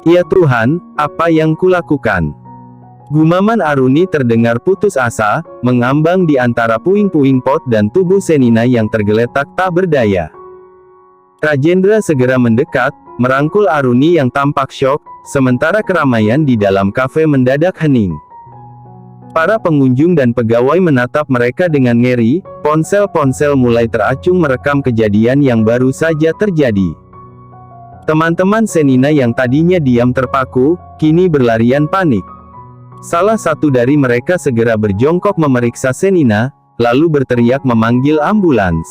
Ya Tuhan, apa yang kulakukan? Gumaman Aruni terdengar putus asa, mengambang di antara puing-puing pot dan tubuh Senina yang tergeletak tak berdaya. Rajendra segera mendekat, merangkul Aruni yang tampak syok, sementara keramaian di dalam kafe mendadak hening. Para pengunjung dan pegawai menatap mereka dengan ngeri, ponsel-ponsel mulai teracung merekam kejadian yang baru saja terjadi. Teman-teman Senina yang tadinya diam terpaku, kini berlarian panik. Salah satu dari mereka segera berjongkok memeriksa Senina, lalu berteriak memanggil ambulans.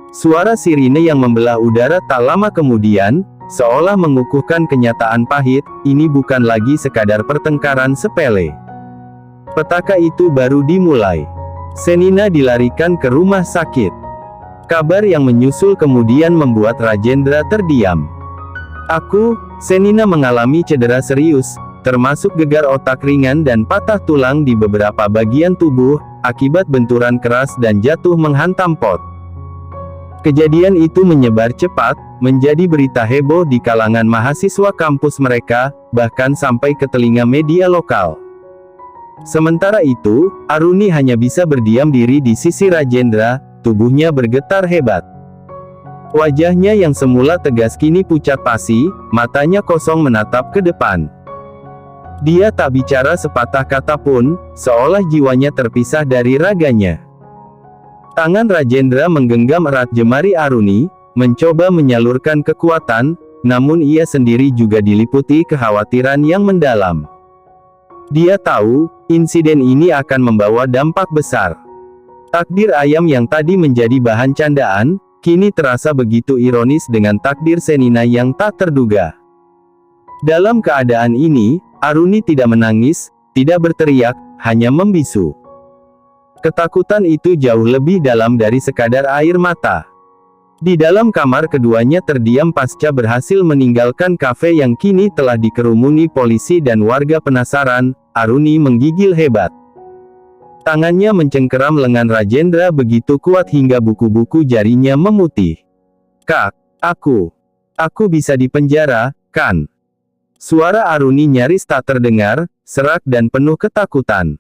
Suara sirine yang membelah udara tak lama kemudian, seolah mengukuhkan kenyataan pahit, ini bukan lagi sekadar pertengkaran sepele. Petaka itu baru dimulai. Senina dilarikan ke rumah sakit. Kabar yang menyusul kemudian membuat Rajendra terdiam. Senina mengalami cedera serius, termasuk gegar otak ringan dan patah tulang di beberapa bagian tubuh, akibat benturan keras dan jatuh menghantam pot. Kejadian itu menyebar cepat, menjadi berita heboh di kalangan mahasiswa kampus mereka, bahkan sampai ke telinga media lokal. Sementara itu, Aruni hanya bisa berdiam diri di sisi Rajendra, tubuhnya bergetar hebat. Wajahnya yang semula tegas kini pucat pasi, matanya kosong menatap ke depan. Dia tak bicara sepatah kata pun, seolah jiwanya terpisah dari raganya. Tangan Rajendra menggenggam erat jemari Aruni, mencoba menyalurkan kekuatan, namun ia sendiri juga diliputi kekhawatiran yang mendalam. Dia tahu, insiden ini akan membawa dampak besar. Takdir ayam yang tadi menjadi bahan candaan, kini terasa begitu ironis dengan takdir Senina yang tak terduga. Dalam keadaan ini, Aruni tidak menangis, tidak berteriak, hanya membisu. Ketakutan itu jauh lebih dalam dari sekadar air mata. Di dalam kamar keduanya terdiam pasca berhasil meninggalkan kafe yang kini telah dikerumuni polisi dan warga penasaran. Aruni menggigil hebat. Tangannya mencengkeram lengan Rajendra begitu kuat hingga buku-buku jarinya memutih. "Kak, aku bisa dipenjara, kan?" Suara Aruni nyaris tak terdengar, serak dan penuh ketakutan.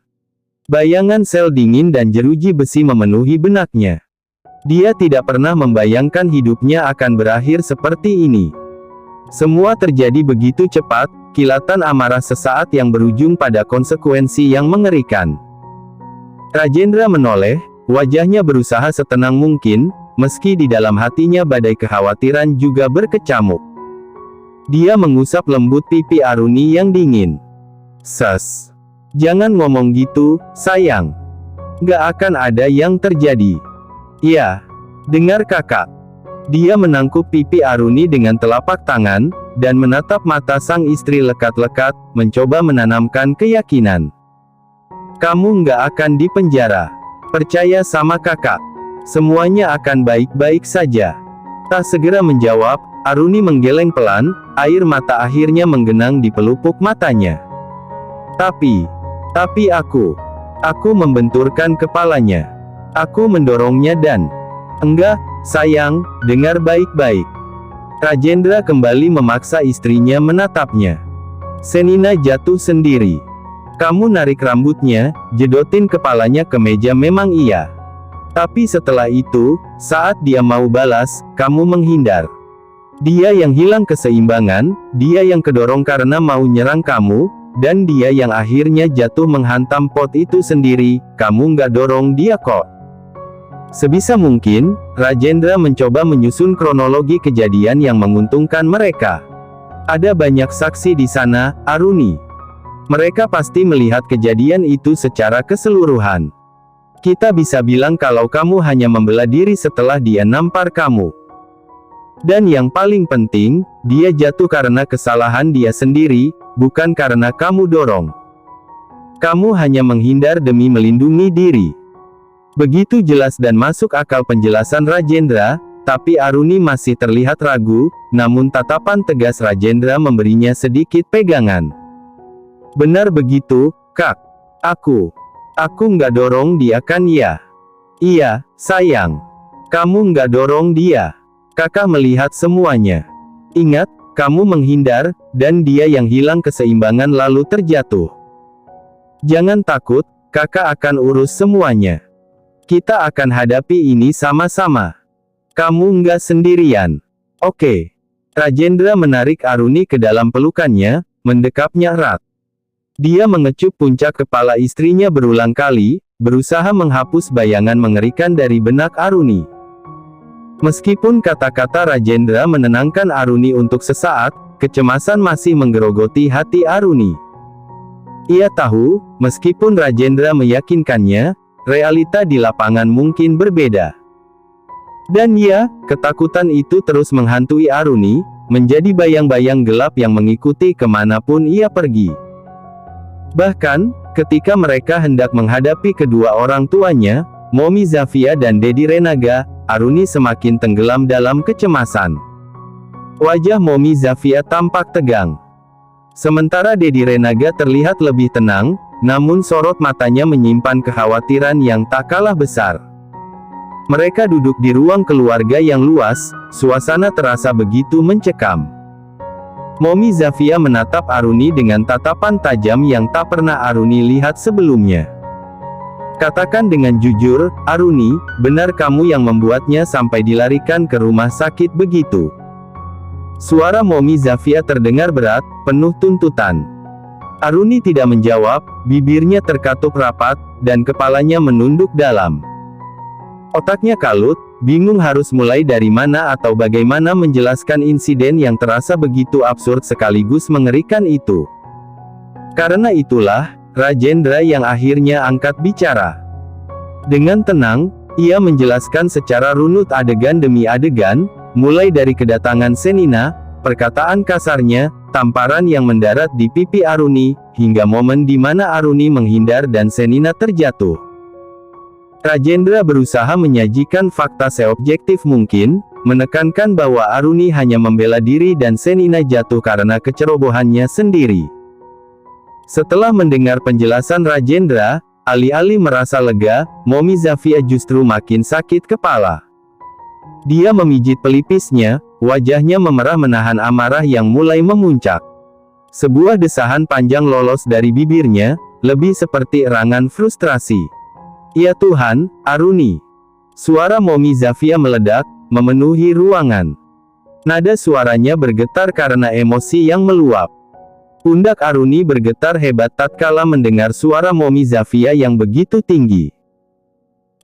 Bayangan sel dingin dan jeruji besi memenuhi benaknya. Dia tidak pernah membayangkan hidupnya akan berakhir seperti ini. Semua terjadi begitu cepat, kilatan amarah sesaat yang berujung pada konsekuensi yang mengerikan. Rajendra menoleh, wajahnya berusaha setenang mungkin, meski di dalam hatinya badai kekhawatiran juga berkecamuk. Dia mengusap lembut pipi Aruni yang dingin. "Ses. Jangan ngomong gitu, sayang. Gak akan ada yang terjadi." "Ya. Dengar kakak." Dia menangkup pipi Aruni dengan telapak tangan, dan menatap mata sang istri lekat-lekat, mencoba menanamkan keyakinan. "Kamu nggak akan dipenjara. Percaya sama kakak. Semuanya akan baik-baik saja." Tak segera menjawab, Aruni menggeleng pelan, air mata akhirnya menggenang di pelupuk matanya. Tapi aku membenturkan kepalanya. Aku mendorongnya dan, "Enggak, sayang, dengar baik-baik." Rajendra kembali memaksa istrinya menatapnya. Senina jatuh sendiri. "Kamu narik rambutnya, jedotin kepalanya ke meja." "Memang iya. Tapi setelah itu, saat dia mau balas, kamu menghindar. Dia yang hilang keseimbangan, dia yang kedorong karena mau nyerang kamu, dan dia yang akhirnya jatuh menghantam pot itu sendiri, kamu nggak dorong dia kok." Sebisa mungkin, Rajendra mencoba menyusun kronologi kejadian yang menguntungkan mereka. Ada banyak saksi di sana, Aruni. Mereka pasti melihat kejadian itu secara keseluruhan. Kita bisa bilang kalau kamu hanya membela diri setelah dia nampar kamu. Dan yang paling penting, dia jatuh karena kesalahan dia sendiri, bukan karena kamu dorong. Kamu hanya menghindar demi melindungi diri. Begitu jelas dan masuk akal penjelasan Rajendra, tapi Aruni masih terlihat ragu, namun tatapan tegas Rajendra memberinya sedikit pegangan. "Benar begitu, Kak. Aku nggak dorong dia kan ya?" "Iya, sayang. Kamu nggak dorong dia." Kakak melihat semuanya. "Ingat, kamu menghindar, dan dia yang hilang keseimbangan lalu terjatuh. Jangan takut, kakak akan urus semuanya. Kita akan hadapi ini sama-sama. Kamu nggak sendirian. Oke. Rajendra menarik Aruni ke dalam pelukannya, mendekapnya erat. Dia mengecup puncak kepala istrinya berulang kali, berusaha menghapus bayangan mengerikan dari benak Aruni. Meskipun kata-kata Rajendra menenangkan Aruni untuk sesaat, kecemasan masih menggerogoti hati Aruni. Ia tahu, meskipun Rajendra meyakinkannya, realita di lapangan mungkin berbeda. Dan ya, ketakutan itu terus menghantui Aruni, menjadi bayang-bayang gelap yang mengikuti kemanapun ia pergi. Bahkan, ketika mereka hendak menghadapi kedua orang tuanya, Momi Zafia dan Dedi Renaga, Aruni semakin tenggelam dalam kecemasan. Wajah Momi Zafia tampak tegang. Sementara Dedi Renaga terlihat lebih tenang, namun sorot matanya menyimpan kekhawatiran yang tak kalah besar. Mereka duduk di ruang keluarga yang luas, suasana terasa begitu mencekam. Momi Zafia menatap Aruni dengan tatapan tajam yang tak pernah Aruni lihat sebelumnya. Katakan dengan jujur, Aruni, benar kamu yang membuatnya sampai dilarikan ke rumah sakit begitu? Suara Momi Zafia terdengar berat, penuh tuntutan. Aruni tidak menjawab, bibirnya terkatup rapat, dan kepalanya menunduk dalam. Otaknya kalut, bingung harus mulai dari mana atau bagaimana menjelaskan insiden yang terasa begitu absurd sekaligus mengerikan itu. Karena itulah, Rajendra yang akhirnya angkat bicara. Dengan tenang, ia menjelaskan secara runut adegan demi adegan, mulai dari kedatangan Senina, perkataan kasarnya, tamparan yang mendarat di pipi Aruni, hingga momen di mana Aruni menghindar dan Senina terjatuh. Rajendra berusaha menyajikan fakta seobjektif mungkin, menekankan bahwa Aruni hanya membela diri dan Senina jatuh karena kecerobohannya sendiri. Setelah mendengar penjelasan Rajendra, alih-alih merasa lega, Momi Zafia justru makin sakit kepala. Dia memijit pelipisnya, wajahnya memerah menahan amarah yang mulai memuncak. Sebuah desahan panjang lolos dari bibirnya, lebih seperti erangan frustrasi. Ya Tuhan, Aruni. Suara Momi Zafia meledak, memenuhi ruangan. Nada suaranya bergetar karena emosi yang meluap. Pundak Aruni bergetar hebat tatkala mendengar suara Momi Zafia yang begitu tinggi.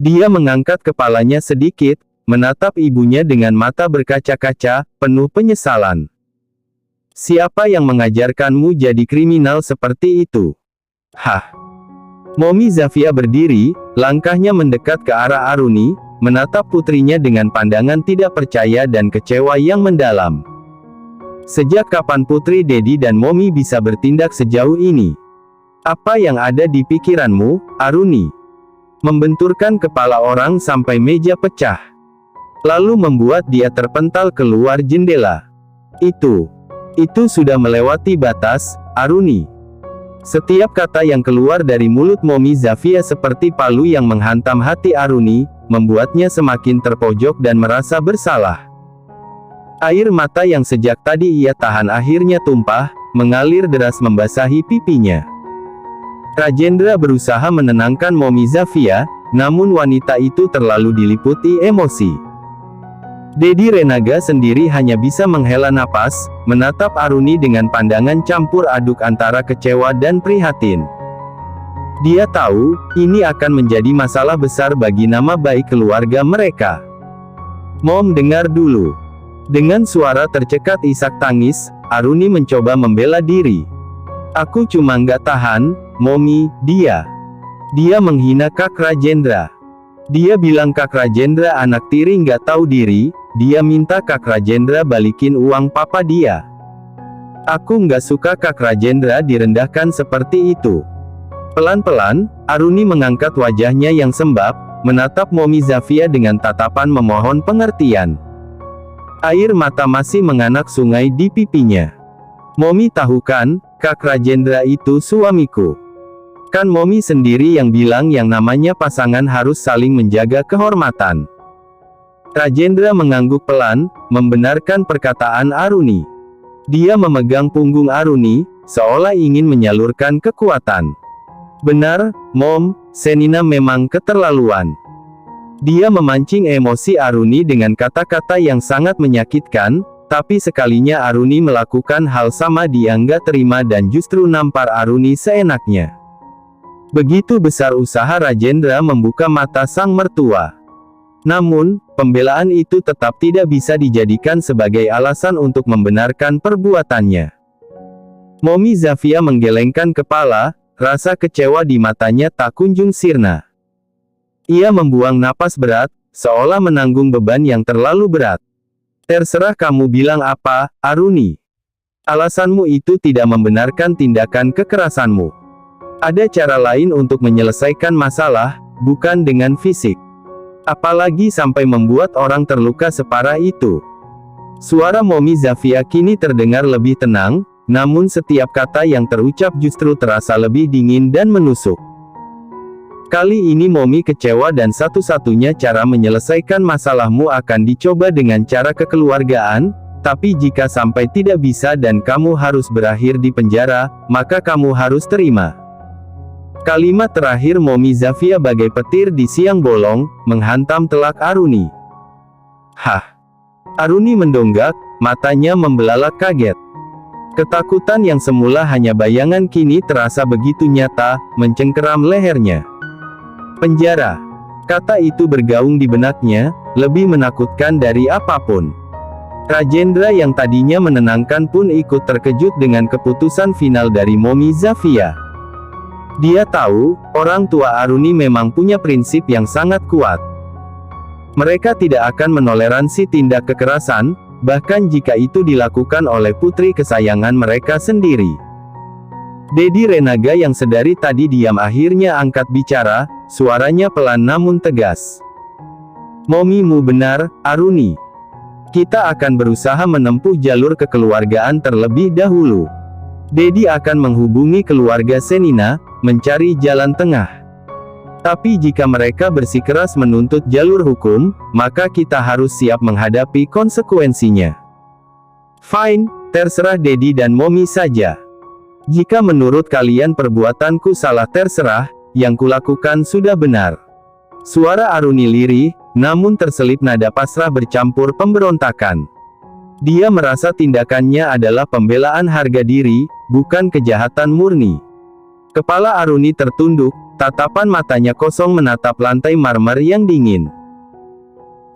Dia mengangkat kepalanya sedikit, menatap ibunya dengan mata berkaca-kaca, penuh penyesalan. Siapa yang mengajarkanmu jadi kriminal seperti itu? Hah? Momi Zafia berdiri, langkahnya mendekat ke arah Aruni, menatap putrinya dengan pandangan tidak percaya dan kecewa yang mendalam. Sejak kapan Putri Dedi dan Momi bisa bertindak sejauh ini? Apa yang ada di pikiranmu, Aruni? Membenturkan kepala orang sampai meja pecah. Lalu membuat dia terpental keluar jendela. Itu sudah melewati batas, Aruni. Setiap kata yang keluar dari mulut Momi Zafia seperti palu yang menghantam hati Aruni, membuatnya semakin terpojok dan merasa bersalah. Air mata yang sejak tadi ia tahan akhirnya tumpah, mengalir deras membasahi pipinya. Rajendra berusaha menenangkan Momi Zafia, namun wanita itu terlalu diliputi emosi. Dedi Renaga sendiri hanya bisa menghela napas, menatap Aruni dengan pandangan campur aduk antara kecewa dan prihatin. Dia tahu, ini akan menjadi masalah besar bagi nama baik keluarga mereka. Mom, dengar dulu. Dengan suara tercekat isak tangis, Aruni mencoba membela diri. Aku cuma nggak tahan, Momi, dia menghina Kak Rajendra. Dia bilang Kak Rajendra anak tiri nggak tahu diri, dia minta Kak Rajendra balikin uang papa dia. Aku nggak suka Kak Rajendra direndahkan seperti itu. Pelan-pelan, Aruni mengangkat wajahnya yang sembab, menatap Momi Zafia dengan tatapan memohon pengertian. Air mata masih menganak sungai di pipinya. Momi tahu kan, Kak Rajendra itu suamiku. Kan Momi sendiri yang bilang yang namanya pasangan harus saling menjaga kehormatan. Rajendra mengangguk pelan, membenarkan perkataan Aruni. Dia memegang punggung Aruni, seolah ingin menyalurkan kekuatan. Benar, Mom, Senina memang keterlaluan. Dia memancing emosi Aruni dengan kata-kata yang sangat menyakitkan, tapi sekalinya Aruni melakukan hal sama dia nggak terima dan justru nampar Aruni seenaknya. Begitu besar usaha Rajendra membuka mata sang mertua. Namun, pembelaan itu tetap tidak bisa dijadikan sebagai alasan untuk membenarkan perbuatannya. Mommy Zafia menggelengkan kepala, rasa kecewa di matanya tak kunjung sirna. Ia membuang napas berat, seolah menanggung beban yang terlalu berat. Terserah kamu bilang apa, Aruni. Alasanmu itu tidak membenarkan tindakan kekerasanmu. Ada cara lain untuk menyelesaikan masalah, bukan dengan fisik. Apalagi sampai membuat orang terluka separah itu. Suara Mommy Zafia kini terdengar lebih tenang, namun setiap kata yang terucap justru terasa lebih dingin dan menusuk. Kali ini Mommy kecewa dan satu-satunya cara menyelesaikan masalahmu akan dicoba dengan cara kekeluargaan, tapi jika sampai tidak bisa dan kamu harus berakhir di penjara, maka kamu harus terima. Kalimat terakhir Mommy Zafia bagai petir di siang bolong, menghantam telak Aruni. Hah! Aruni mendonggak, matanya membelalak kaget. Ketakutan yang semula hanya bayangan kini terasa begitu nyata, mencengkeram lehernya. Penjara. Kata itu bergaung di benaknya, lebih menakutkan dari apapun. Rajendra yang tadinya menenangkan pun ikut terkejut dengan keputusan final dari Mommy Zafia. Dia tahu, orang tua Aruni memang punya prinsip yang sangat kuat. Mereka tidak akan menoleransi tindak kekerasan, bahkan jika itu dilakukan oleh putri kesayangan mereka sendiri. Dedi Renaga yang sedari tadi diam akhirnya angkat bicara, suaranya pelan namun tegas. Momimu benar, Aruni. Kita akan berusaha menempuh jalur kekeluargaan terlebih dahulu. Dedi akan menghubungi keluarga Senina, mencari jalan tengah. Tapi jika mereka bersikeras menuntut jalur hukum, maka kita harus siap menghadapi konsekuensinya. Fine, terserah Dedi dan Mommy saja. Jika menurut kalian perbuatanku salah terserah, yang kulakukan sudah benar. Suara Aruni lirih, namun terselip nada pasrah bercampur pemberontakan. Dia merasa tindakannya adalah pembelaan harga diri, bukan kejahatan murni. Kepala Aruni tertunduk, tatapan matanya kosong menatap lantai marmer yang dingin.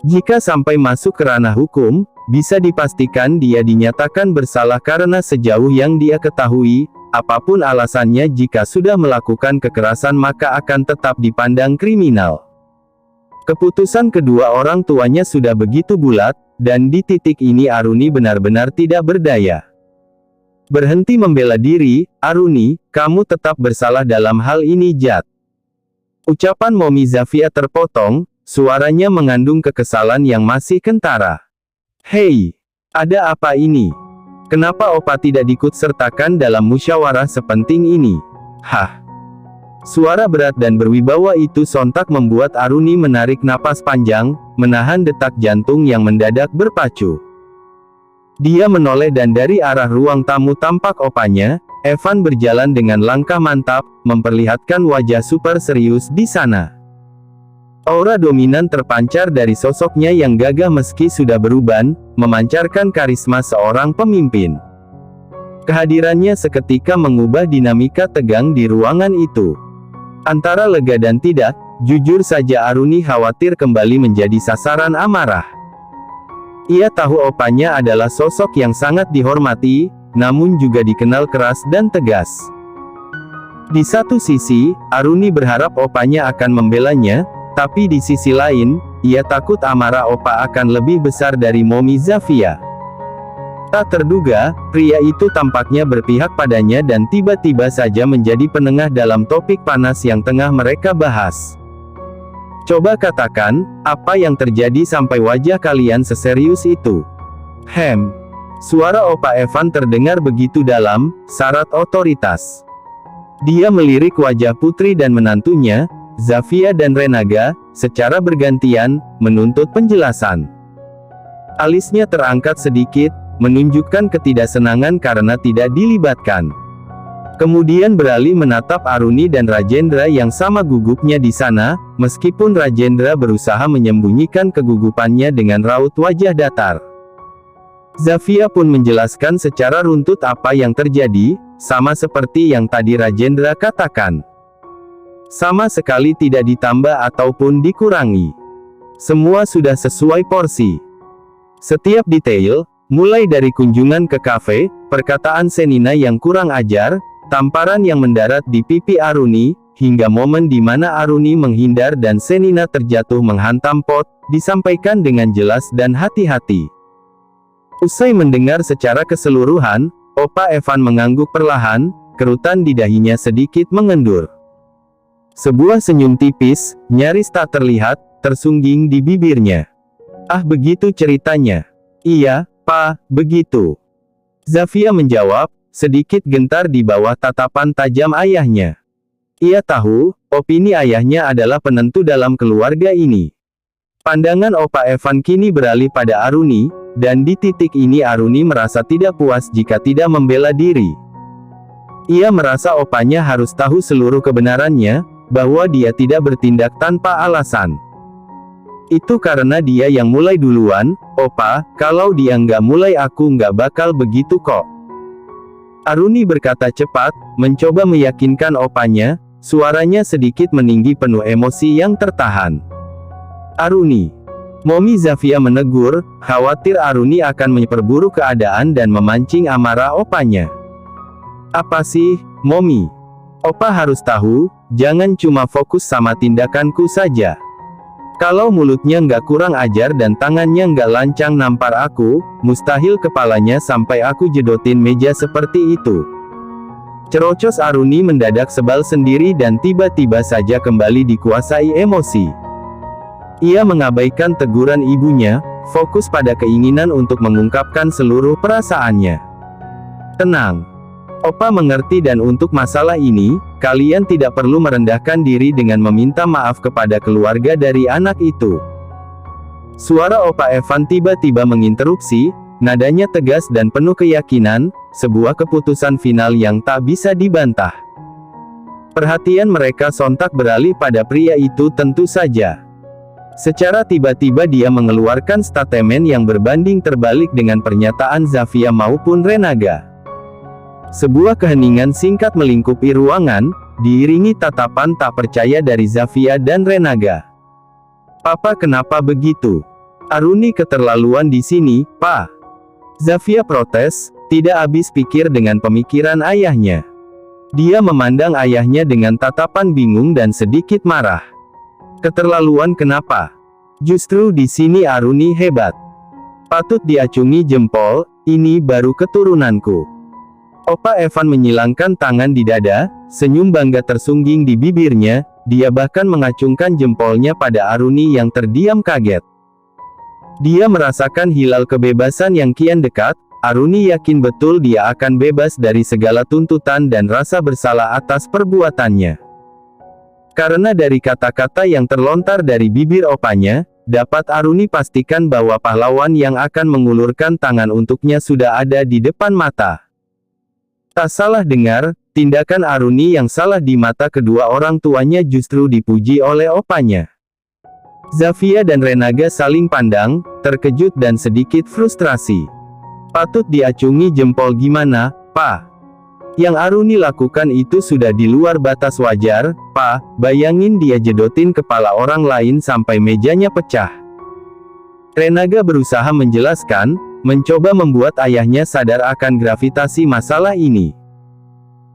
Jika sampai masuk ke ranah hukum, bisa dipastikan dia dinyatakan bersalah karena sejauh yang dia ketahui, apapun alasannya jika sudah melakukan kekerasan maka akan tetap dipandang kriminal. Keputusan kedua orang tuanya sudah begitu bulat, dan di titik ini Aruni benar-benar tidak berdaya. Berhenti membela diri, Aruni, kamu tetap bersalah dalam hal ini Jat. Ucapan Mommy Zafia terpotong, suaranya mengandung kekesalan yang masih kentara. Hei, ada apa ini? Kenapa Opa tidak diikut-sertakan dalam musyawarah sepenting ini? Hah? Suara berat dan berwibawa itu sontak membuat Aruni menarik napas panjang, menahan detak jantung yang mendadak berpacu. Dia menoleh dan dari arah ruang tamu tampak opanya, Evan berjalan dengan langkah mantap, memperlihatkan wajah super serius di sana. Aura dominan terpancar dari sosoknya yang gagah meski sudah beruban, memancarkan karisma seorang pemimpin. Kehadirannya seketika mengubah dinamika tegang di ruangan itu. Antara lega dan tidak, jujur saja Aruni khawatir kembali menjadi sasaran amarah. Ia tahu opanya adalah sosok yang sangat dihormati, namun juga dikenal keras dan tegas. Di satu sisi, Aruni berharap opanya akan membelanya, tapi di sisi lain, ia takut amarah opa akan lebih besar dari Mommy Zafia. Tak terduga, pria itu tampaknya berpihak padanya dan tiba-tiba saja menjadi penengah dalam topik panas yang tengah mereka bahas. Coba katakan, apa yang terjadi sampai wajah kalian seserius itu? Suara Opa Evan terdengar begitu dalam, syarat otoritas. Dia melirik wajah putri dan menantunya, Zafia dan Renaga, secara bergantian, menuntut penjelasan. Alisnya terangkat sedikit, menunjukkan ketidaksenangan karena tidak dilibatkan. Kemudian beralih menatap Aruni dan Rajendra yang sama gugupnya di sana, meskipun Rajendra berusaha menyembunyikan kegugupannya dengan raut wajah datar. Zafia pun menjelaskan secara runtut apa yang terjadi, sama seperti yang tadi Rajendra katakan. Sama sekali tidak ditambah ataupun dikurangi. Semua sudah sesuai porsi. Setiap detail, mulai dari kunjungan ke kafe, perkataan Senina yang kurang ajar, tamparan yang mendarat di pipi Aruni, hingga momen di mana Aruni menghindar dan Senina terjatuh menghantam pot, disampaikan dengan jelas dan hati-hati. Usai mendengar secara keseluruhan, Opa Evan mengangguk perlahan, kerutan di dahinya sedikit mengendur. Sebuah senyum tipis, nyaris tak terlihat, tersungging di bibirnya. Ah, begitu ceritanya. Iya, Pa, begitu. Zafia menjawab, sedikit gentar di bawah tatapan tajam ayahnya. Ia tahu, opini ayahnya adalah penentu dalam keluarga ini. Pandangan Opa Evan kini beralih pada Aruni, dan di titik ini Aruni merasa tidak puas jika tidak membela diri. Ia merasa opanya harus tahu seluruh kebenarannya, bahwa dia tidak bertindak tanpa alasan. Itu karena dia yang mulai duluan, Opa, kalau dia nggak mulai aku nggak bakal begitu kok. Aruni berkata cepat, mencoba meyakinkan opanya, suaranya sedikit meninggi penuh emosi yang tertahan. Aruni. Momi Zafia menegur, khawatir Aruni akan memperburuk keadaan dan memancing amarah opanya. Apa sih, Momi? Opa harus tahu, jangan cuma fokus sama tindakanku saja. Kalau mulutnya nggak kurang ajar dan tangannya nggak lancang nampar aku, mustahil kepalanya sampai aku jedotin meja seperti itu. Cerocos Aruni mendadak sebal sendiri dan tiba-tiba saja kembali dikuasai emosi. Ia mengabaikan teguran ibunya, fokus pada keinginan untuk mengungkapkan seluruh perasaannya. Tenang. Opa mengerti dan untuk masalah ini, kalian tidak perlu merendahkan diri dengan meminta maaf kepada keluarga dari anak itu. Suara Opa Evan tiba-tiba menginterupsi, nadanya tegas dan penuh keyakinan, sebuah keputusan final yang tak bisa dibantah. Perhatian mereka sontak beralih pada pria itu tentu saja. Secara tiba-tiba dia mengeluarkan statement yang berbanding terbalik dengan pernyataan Zafia maupun Renaga. Sebuah keheningan singkat melingkupi ruangan, diiringi tatapan tak percaya dari Zafia dan Renaga. Papa kenapa begitu? Aruni keterlaluan di sini, Pa. Zafia protes, tidak habis pikir dengan pemikiran ayahnya. Dia memandang ayahnya dengan tatapan bingung dan sedikit marah. Keterlaluan kenapa? Justru di sini Aruni hebat. Patut diacungi jempol, ini baru keturunanku. Opa Evan menyilangkan tangan di dada, senyum bangga tersungging di bibirnya, dia bahkan mengacungkan jempolnya pada Aruni yang terdiam kaget. Dia merasakan hilal kebebasan yang kian dekat, Aruni yakin betul dia akan bebas dari segala tuntutan dan rasa bersalah atas perbuatannya. Karena dari kata-kata yang terlontar dari bibir opanya, dapat Aruni pastikan bahwa pahlawan yang akan mengulurkan tangan untuknya sudah ada di depan mata. Tak salah dengar, tindakan Aruni yang salah di mata kedua orang tuanya justru dipuji oleh opanya. Zafia dan Renaga saling pandang, terkejut dan sedikit frustrasi. Patut diacungi jempol gimana, Pa? Yang Aruni lakukan itu sudah di luar batas wajar, Pa, bayangin dia jedotin kepala orang lain sampai mejanya pecah. Renaga berusaha menjelaskan, mencoba membuat ayahnya sadar akan gravitasi masalah ini.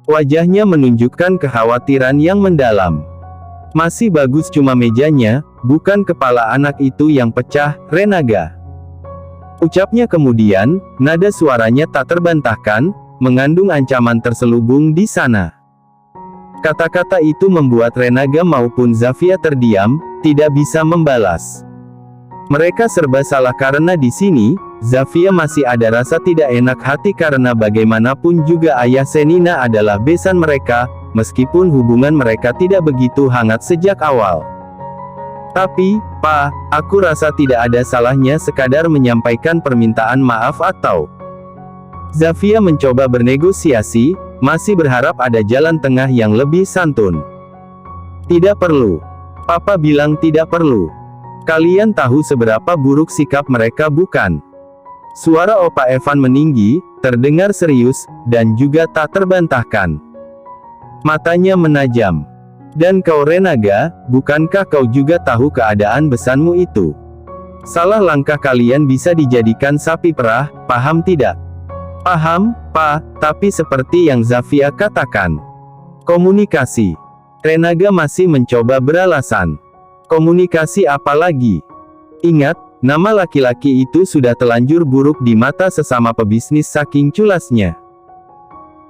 Wajahnya menunjukkan kekhawatiran yang mendalam. Masih bagus cuma mejanya, bukan kepala anak itu yang pecah, Renaga. Ucapnya kemudian, nada suaranya tak terbantahkan, mengandung ancaman terselubung di sana. Kata-kata itu membuat Renaga maupun Zafia terdiam, tidak bisa membalas. Mereka serba salah karena di sini, Zafia masih ada rasa tidak enak hati karena bagaimanapun juga ayah Senina adalah besan mereka, meskipun hubungan mereka tidak begitu hangat sejak awal. Tapi, Pa, aku rasa tidak ada salahnya sekadar menyampaikan permintaan maaf atau Zafia mencoba bernegosiasi, masih berharap ada jalan tengah yang lebih santun. Tidak perlu. Papa bilang tidak perlu. Kalian tahu seberapa buruk sikap mereka bukan? Suara Opa Evan meninggi, terdengar serius, dan juga tak terbantahkan. Matanya menajam. Dan kau Renaga, bukankah kau juga tahu keadaan besanmu itu? Salah langkah kalian bisa dijadikan sapi perah, paham tidak? Paham, Pa, tapi seperti yang Zafia katakan. Komunikasi. Renaga masih mencoba beralasan. Komunikasi apa lagi? Ingat, nama laki-laki itu sudah telanjur buruk di mata sesama pebisnis saking culasnya.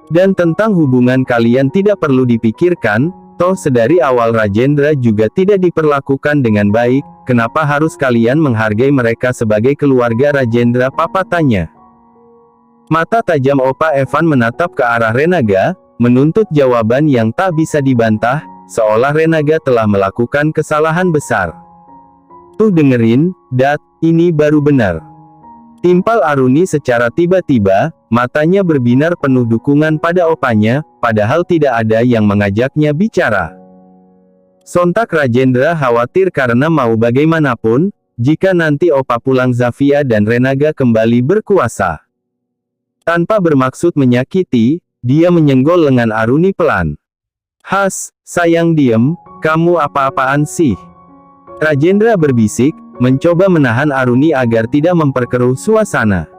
Dan tentang hubungan kalian tidak perlu dipikirkan, toh sedari awal Rajendra juga tidak diperlakukan dengan baik, kenapa harus kalian menghargai mereka sebagai keluarga Rajendra? Papa tanya. Mata tajam Opa Evan menatap ke arah Renaga, menuntut jawaban yang tak bisa dibantah, seolah Renaga telah melakukan kesalahan besar. Tuh dengerin, Dad, ini baru benar. Timpal Aruni secara tiba-tiba, matanya berbinar penuh dukungan pada opanya, padahal tidak ada yang mengajaknya bicara. Sontak Rajendra khawatir karena mau bagaimanapun, jika nanti Opa pulang Zafia dan Renaga kembali berkuasa. Tanpa bermaksud menyakiti, dia menyenggol lengan Aruni pelan. Has, sayang diem, kamu apa-apaan sih? Rajendra berbisik, mencoba menahan Aruni agar tidak memperkeruh suasana.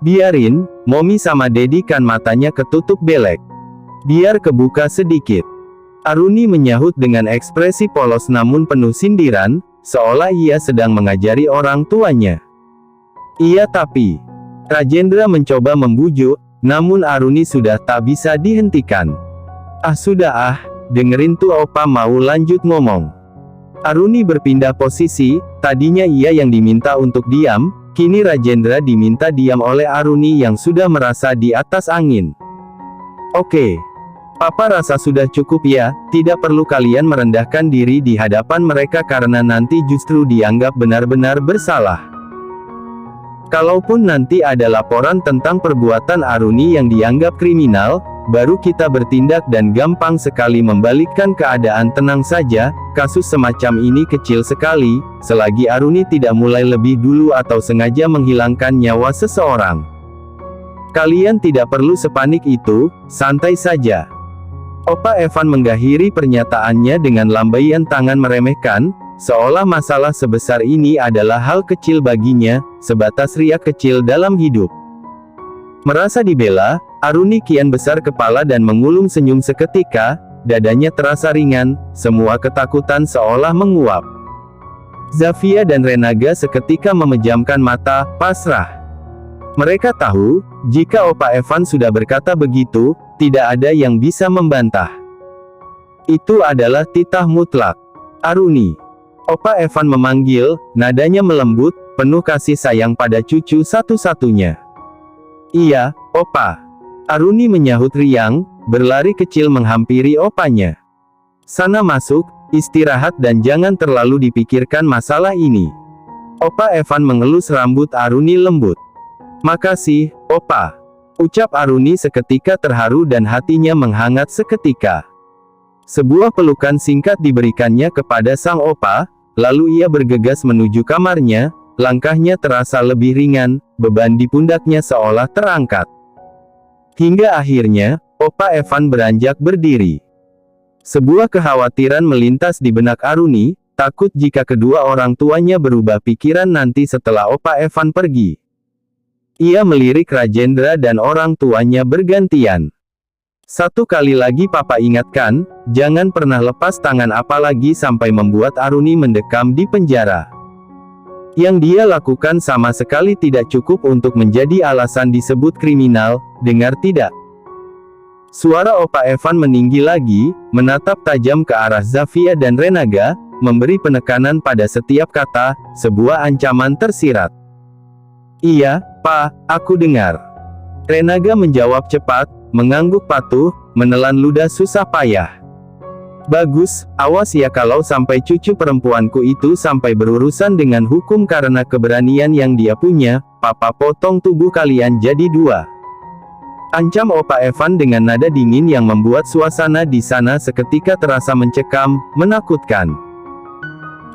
Biarin, Momi sama Dedi kan matanya ketutup belek. Biar kebuka sedikit. Aruni menyahut dengan ekspresi polos namun penuh sindiran, seolah ia sedang mengajari orang tuanya. Iya tapi, Rajendra mencoba membujuk, namun Aruni sudah tak bisa dihentikan. Ah sudah dengerin tuh Opa mau lanjut ngomong. Aruni berpindah posisi, tadinya ia yang diminta untuk diam, kini Rajendra diminta diam oleh Aruni yang sudah merasa di atas angin. Oke. Papa rasa sudah cukup ya, tidak perlu kalian merendahkan diri di hadapan mereka karena nanti justru dianggap benar-benar bersalah. Kalaupun nanti ada laporan tentang perbuatan Aruni yang dianggap kriminal, baru kita bertindak dan gampang sekali membalikkan keadaan. Tenang saja, kasus semacam ini kecil sekali, selagi Aruni tidak mulai lebih dulu atau sengaja menghilangkan nyawa seseorang. Kalian tidak perlu sepanik itu, santai saja. Opa Evan mengakhiri pernyataannya dengan lambaian tangan meremehkan, seolah masalah sebesar ini adalah hal kecil baginya, sebatas riak kecil dalam hidup. Merasa dibela, Aruni kian besar kepala dan mengulum senyum seketika, dadanya terasa ringan, semua ketakutan seolah menguap. Zafia dan Renaga seketika memejamkan mata, pasrah. Mereka tahu, jika Opa Evan sudah berkata begitu, tidak ada yang bisa membantah. Itu adalah titah mutlak. Aruni. Opa Evan memanggil, nadanya melembut, penuh kasih sayang pada cucu satu-satunya. Iya, Opa. Aruni menyahut riang, berlari kecil menghampiri opanya. Sana masuk, istirahat dan jangan terlalu dipikirkan masalah ini. Opa Evan mengelus rambut Aruni lembut. Makasih, Opa. Ucap Aruni seketika terharu dan hatinya menghangat seketika. Sebuah pelukan singkat diberikannya kepada sang Opa, lalu ia bergegas menuju kamarnya, langkahnya terasa lebih ringan, beban di pundaknya seolah terangkat. Hingga akhirnya, Opa Evan beranjak berdiri. Sebuah kekhawatiran melintas di benak Aruni, takut jika kedua orang tuanya berubah pikiran nanti setelah Opa Evan pergi. Ia melirik Rajendra dan orang tuanya bergantian. Satu kali lagi Papa ingatkan, jangan pernah lepas tangan apalagi sampai membuat Aruni mendekam di penjara. Yang dia lakukan sama sekali tidak cukup untuk menjadi alasan disebut kriminal, dengar tidak? Suara Opa Evan meninggi lagi, menatap tajam ke arah Zafia dan Renaga, memberi penekanan pada setiap kata, sebuah ancaman tersirat. Iya, Pa, aku dengar. Renaga menjawab cepat, mengangguk patuh, menelan ludah susah payah. Bagus, awas ya kalau sampai cucu perempuanku itu sampai berurusan dengan hukum karena keberanian yang dia punya, Papa potong tubuh kalian jadi dua. Ancam Opa Evan dengan nada dingin yang membuat suasana di sana seketika terasa mencekam, menakutkan.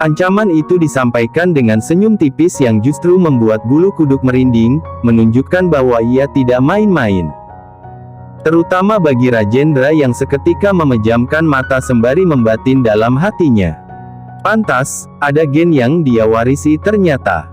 Ancaman itu disampaikan dengan senyum tipis yang justru membuat bulu kuduk merinding, menunjukkan bahwa ia tidak main-main. Terutama bagi Rajendra yang seketika memejamkan mata sembari membatin dalam hatinya. Pantas, ada gen yang dia warisi ternyata.